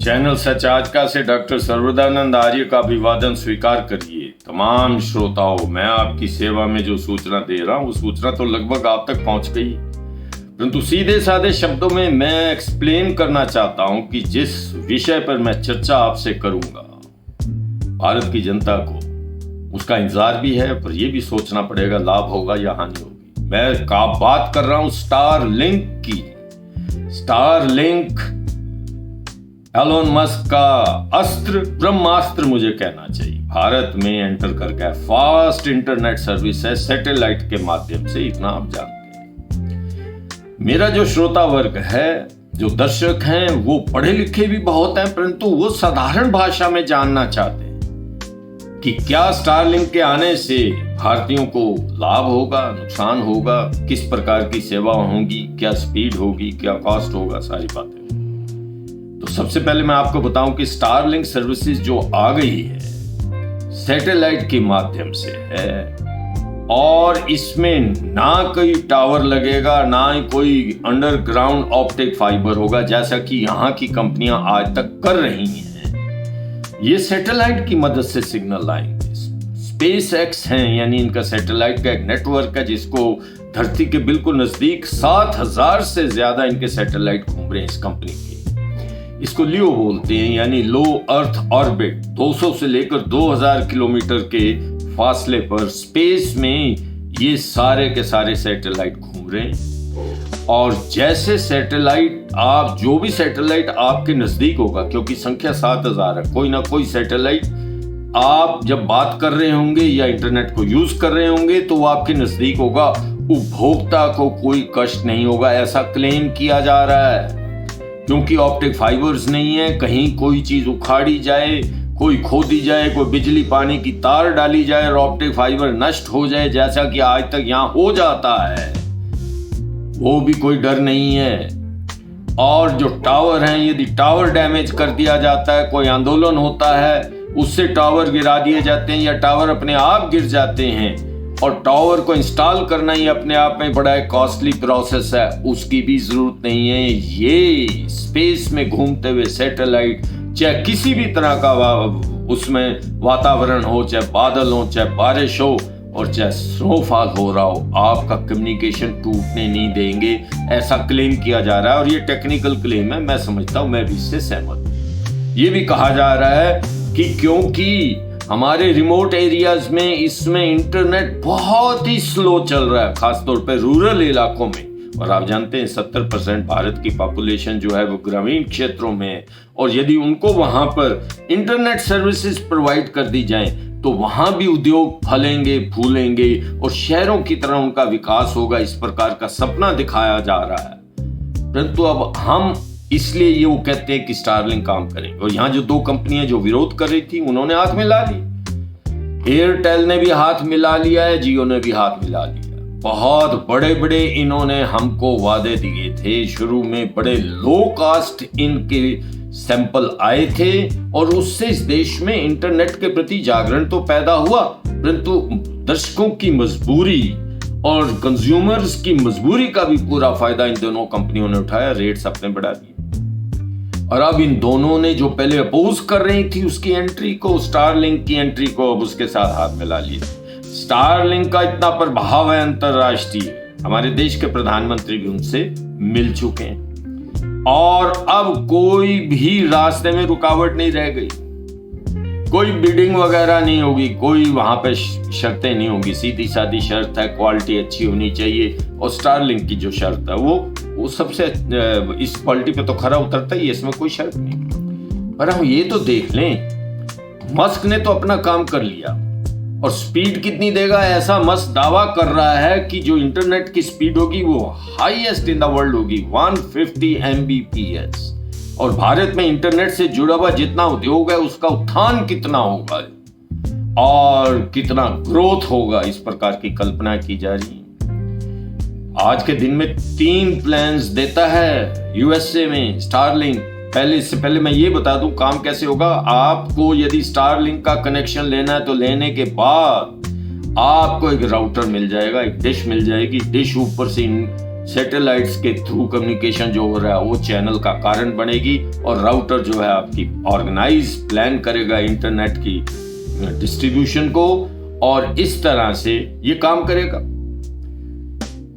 Channel सच आज का से डॉक्टर सर्वदानंद आर्य का अभिवादन स्वीकार करिए। तमाम श्रोताओं, मैं आपकी सेवा में जो सूचना दे रहा हूँ वो सूचना तो लगभग आप तक पहुंच गई, परंतु सीधे साधे शब्दों में मैं एक्सप्लेन करना चाहता हूं कि जिस विषय पर मैं चर्चा आपसे करूंगा, भारत की जनता को उसका इंतजार भी है, पर यह भी सोचना पड़ेगा लाभ होगा या हानि होगी। मैं बात कर रहा हूं स्टारलिंक की। स्टारलिंक एलोन मस्क का अस्त्र, ब्रह्मास्त्र मुझे कहना चाहिए, भारत में एंटर कर गया। फास्ट इंटरनेट सर्विस है सैटेलाइट के माध्यम से, इतना आप जानते हैं। मेरा जो श्रोता वर्ग है, जो दर्शक हैं, वो पढ़े लिखे भी बहुत हैं, परंतु वो साधारण भाषा में जानना चाहते हैं कि क्या स्टारलिंक के आने से भारतीयों को लाभ होगा, नुकसान होगा, किस प्रकार की सेवा होगी, क्या स्पीड होगी, क्या कॉस्ट होगा, सारी बातें। तो सबसे पहले मैं आपको बताऊं कि स्टारलिंक सर्विसेज जो आ गई है सैटेलाइट के माध्यम से है, और इसमें ना कोई टावर लगेगा, ना ही कोई अंडरग्राउंड ऑप्टिक फाइबर होगा, जैसा कि यहाँ की कंपनियां आज तक कर रही हैं। ये सैटेलाइट की मदद से सिग्नल लाएंगे। स्पेस एक्स हैं, यानी इनका सैटेलाइट का एक नेटवर्क है जिसको धरती के बिल्कुल नजदीक 7,000 से ज्यादा इनके सैटेलाइट घूम रहे हैं इस कंपनी के। इसको लियो बोलते हैं, यानी लो अर्थ ऑर्बिट। 200 से लेकर 2000 किलोमीटर के फासले पर स्पेस में ये सारे के सारे सैटेलाइट घूम रहे हैं। और जैसे सैटेलाइट, आप जो भी सैटेलाइट आपके नजदीक होगा, क्योंकि संख्या 7,000 है, कोई ना कोई सैटेलाइट आप जब बात कर रहे होंगे या इंटरनेट को यूज कर रहे होंगे तो वो आपके नजदीक होगा। उपभोक्ता को कोई कष्ट नहीं होगा, ऐसा क्लेम किया जा रहा है, क्योंकि ऑप्टिक फाइबर्स नहीं है। कहीं कोई चीज उखाड़ी जाए, कोई खोदी जाए, कोई बिजली पानी की तार डाली जाए और ऑप्टिक फाइबर नष्ट हो जाए, जैसा कि आज तक यहाँ हो जाता है, वो भी कोई डर नहीं है। और जो टावर हैं, यदि टावर डैमेज कर दिया जाता है, कोई आंदोलन होता है, उससे टावर गिरा दिए जाते हैं या टावर अपने आप गिर जाते हैं, और टावर को इंस्टॉल करना ही अपने आप में बड़ा एक कॉस्टली प्रोसेस है, उसकी भी जरूरत नहीं है। ये स्पेस में घूमते हुए सैटेलाइट, चाहे किसी भी तरह का उसमें वातावरण हो, चाहे बादल हो, चाहे बारिश हो, और चाहे स्नोफॉल हो रहा हो, आपका कम्युनिकेशन टूटने नहीं देंगे, ऐसा क्लेम किया जा रहा है। और ये टेक्निकल क्लेम है, मैं समझता हूं, मैं भी इससे सहमत हूं। ये भी कहा जा रहा है कि क्योंकि हमारे रिमोट एरियाज में इसमें इंटरनेट बहुत ही स्लो चल रहा है, खासतौर पे रूरल इलाकों में। और आप जानते हैं 70% भारत की पॉपुलेशन जो है वो ग्रामीण क्षेत्रों में है, और यदि उनको वहां पर इंटरनेट सर्विसेज प्रोवाइड कर दी जाएं तो वहां भी उद्योग फलेंगे फूलेंगे और शहरों की तरह उनका विकास होगा। इस प्रकार का सपना दिखाया जा रहा है, परंतु अब हम इसलिए ये वो कहते हैं कि स्टारलिंक काम करेंगे। और यहाँ जो दो कंपनियां जो विरोध कर रही थी, उन्होंने हाथ मिला ली। एयरटेल ने भी हाथ मिला लिया है, जियो ने भी हाथ मिला लिया। बहुत बड़े बड़े इन्होंने हमको वादे दिए थे। शुरू में बड़े लो कॉस्ट इनके सैंपल आए थे, और उससे इस देश में इंटरनेट के प्रति जागरण तो पैदा हुआ, परंतु दर्शकों की मजबूरी और कंज्यूमर्स की मजबूरी का भी पूरा फायदा इन दोनों कंपनियों ने उठाया, रेट्स अपने बढ़ा दिए। और अब इन दोनों ने जो पहले अपोज कर रही थी उसकी एंट्री को, स्टारलिंक की एंट्री को, अब उसके साथ हाथ मिला लिया। स्टारलिंक का इतना प्रभाव है अंतरराष्ट्रीय, हमारे देश के प्रधानमंत्री भी उनसे मिल चुके हैं, और अब कोई भी रास्ते में रुकावट नहीं रह गई। कोई बिडिंग वगैरह नहीं होगी, कोई वहां पे शर्तें नहीं होंगी, सीधी सादी शर्त है, क्वालिटी अच्छी होनी चाहिए। और स्टारलिंक की जो शर्त है वो सबसे इस क्वालिटी पे तो खरा उतरता ही है, इसमें कोई शर्त नहीं। पर हम ये तो देख लें, मस्क ने तो अपना काम कर लिया, और स्पीड कितनी देगा ऐसा मस्क दावा कर रहा है कि जो इंटरनेट की स्पीड होगी वो हाईएस्ट इन द वर्ल्ड होगी, 150 Mbps। और भारत में इंटरनेट से जुड़ा हुआ जितना उद्योग है उसका उत्थान कितना होगा और कितना ग्रोथ होगा, इस प्रकार की कल्पना की जा रही है। आज के दिन में 3 प्लान्स देता है यूएसए में स्टारलिंक। इससे पहले मैं ये बता दूं काम कैसे होगा। आपको यदि स्टारलिंक का कनेक्शन लेना है तो लेने के बाद आपको एक राउटर मिल जाएगा, एक डिश मिल जाएगी। डिश ऊपर से सैटेलाइट्स के थ्रू कम्युनिकेशन जो हो रहा है वो चैनल का कारण बनेगी, और राउटर जो है आपकी ऑर्गेनाइज प्लान करेगा इंटरनेट की डिस्ट्रीब्यूशन को, और इस तरह से ये काम करेगा।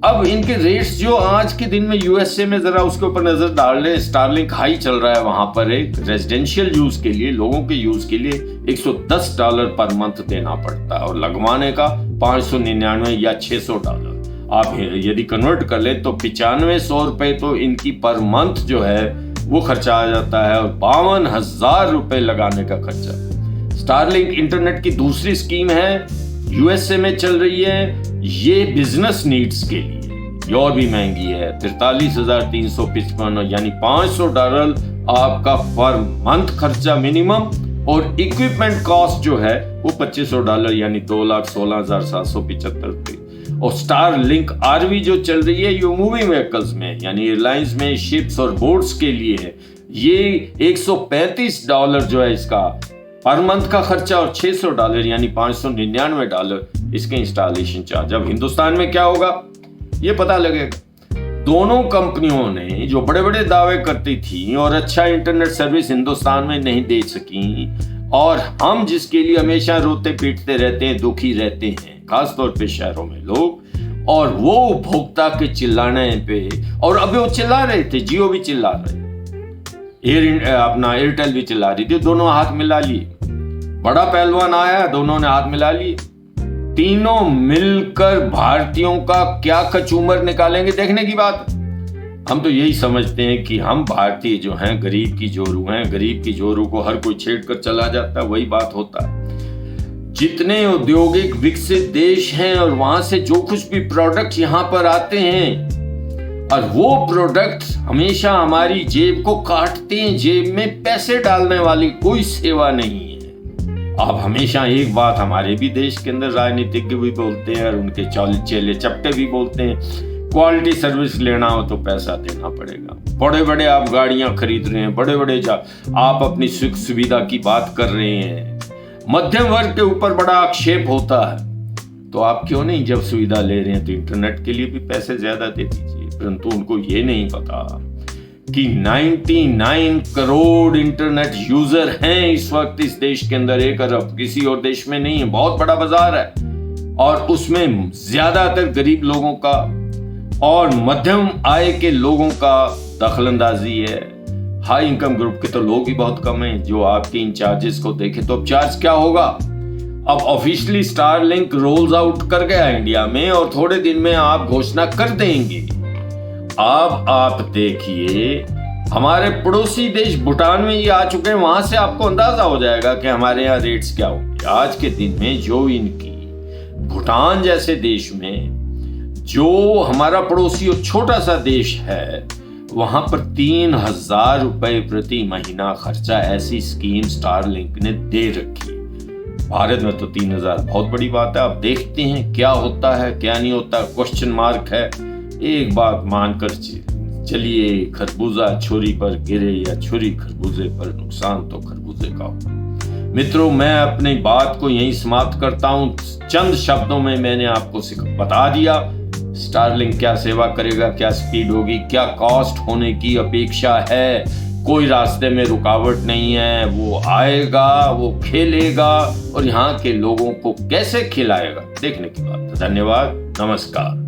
अब इनके रेट्स जो आज के दिन में यूएसए में, जरा उसके ऊपर नजर डाल ले, स्टारलिंक हाई चल रहा है वहां पर। एक रेजिडेंशियल यूज के लिए, लोगों के यूज के लिए $110 पर मंथ देना पड़ता है, और लगवाने का $599 या $600। आप यदि कन्वर्ट कर ले तो $9500 तो इनकी पर मंथ जो है वो खर्चा आ जाता है, और $52,000 लगाने का खर्चा। स्टारलिंक इंटरनेट की दूसरी स्कीम है, यूएसए में चल रही है, ये बिजनेस नीड्स के लिए, ये और भी महंगी है। 43,355 यानी $500 आपका पर मंथ खर्चा मिनिमम, और इक्विपमेंट कॉस्ट जो है वो $2500 यानी $2,16,775। और स्टारलिंक आरवी जो चल रही है ये मूविंग व्हीकल्स में, यानी एयरलाइंस में, शिप्स और बोट्स के लिए है। ये $135 जो है इसका पर मंथ का खर्चा, और $600 यानी $599 इसके इंस्टॉलेशन चार्ज। अब हिंदुस्तान में क्या होगा ये पता लगेगा। दोनों कंपनियों ने जो बड़े बड़े दावे करती थी और अच्छा इंटरनेट सर्विस हिंदुस्तान में नहीं दे सकी, और हम जिसके लिए हमेशा रोते पीटते रहते हैं, दुखी रहते हैं, खासतौर पे शहरों में लोग, और वो उपभोक्ता के चिल्लाने पे, और अभी वो चिल्ला रहे थे, जियो भी चिल्ला रहे, अपना एयरटेल भी चिल्ला रही थी, दोनों हाथ मिला लिए। बड़ा पहलवान आया, दोनों ने हाथ मिला लिए, तीनों मिलकर भारतीयों का क्या कचूमर निकालेंगे, देखने की बात। हम तो यही समझते हैं कि हम भारतीय जो हैं गरीब की जोरू हैं, गरीब की जोरू को हर कोई छेड़ कर चला जाता है, वही बात होता है। जितने औद्योगिक विकसित देश हैं और वहां से जो कुछ भी प्रोडक्ट यहाँ पर आते हैं, और वो प्रोडक्ट हमेशा हमारी जेब को काटते हैं, जेब में पैसे डालने वाली कोई सेवा नहीं है। अब हमेशा एक बात हमारे भी देश के अंदर राजनीतिज्ञ भी बोलते हैं, और उनके चेले चपटे भी बोलते हैं, क्वालिटी सर्विस लेना हो तो पैसा देना पड़ेगा। बड़े बड़े आप गाड़ियां खरीद रहे हैं, बड़े बड़े आप अपनी सुख सुविधा की बात कर रहे हैं, मध्यम वर्ग के ऊपर बड़ा आक्षेप होता है, तो आप क्यों नहीं जब सुविधा ले रहे हैं तो इंटरनेट के लिए भी पैसे ज्यादा दे दीजिए। परंतु उनको ये नहीं पता कि 99 करोड़ इंटरनेट यूजर हैं इस वक्त इस देश के अंदर, 1 अरब, किसी और देश में नहीं है। बहुत बड़ा बाजार है, और उसमें ज्यादातर गरीब लोगों का और मध्यम आय के लोगों का दखलंदाजी है। हाई इनकम ग्रुप के तो लोग ही बहुत कम हैं। जो आपके इन चार्जेस को देखे तो अब चार्ज क्या होगा। अब ऑफिशियली स्टारलिंक रोल्स आउट कर गया इंडिया में, और थोड़े दिन में आप घोषणा कर देंगे। अब आप देखिए, हमारे पड़ोसी देश भूटान में ये आ चुके हैं, वहां से आपको अंदाजा हो जाएगा कि हमारे यहाँ रेट्स क्या होंगे। आज के दिन में जो इनकी भूटान जैसे देश में, जो हमारा पड़ोसी और छोटा सा देश है, वहां पर $3,000 प्रति महीना खर्चा ऐसी स्कीम स्टारलिंक ने दे रखी। भारत में तो 3,000 बहुत बड़ी बात है। अब देखते हैं क्या होता है क्या नहीं होता, क्वेश्चन मार्क है। एक बात मानकर चलिए, खरबूजा छोरी पर गिरे या छुरी खरबूजे पर, नुकसान तो खरबूजे का हो। मित्रों, मैं अपनी बात को यहीं समाप्त करता हूं। चंद शब्दों में मैंने आपको बता दिया स्टारलिंक क्या सेवा करेगा, क्या स्पीड होगी, क्या कॉस्ट होने की अपेक्षा है। कोई रास्ते में रुकावट नहीं है, वो आएगा, वो खेलेगा, और यहाँ के लोगों को कैसे खिलाएगा, देखने की बात। धन्यवाद, नमस्कार।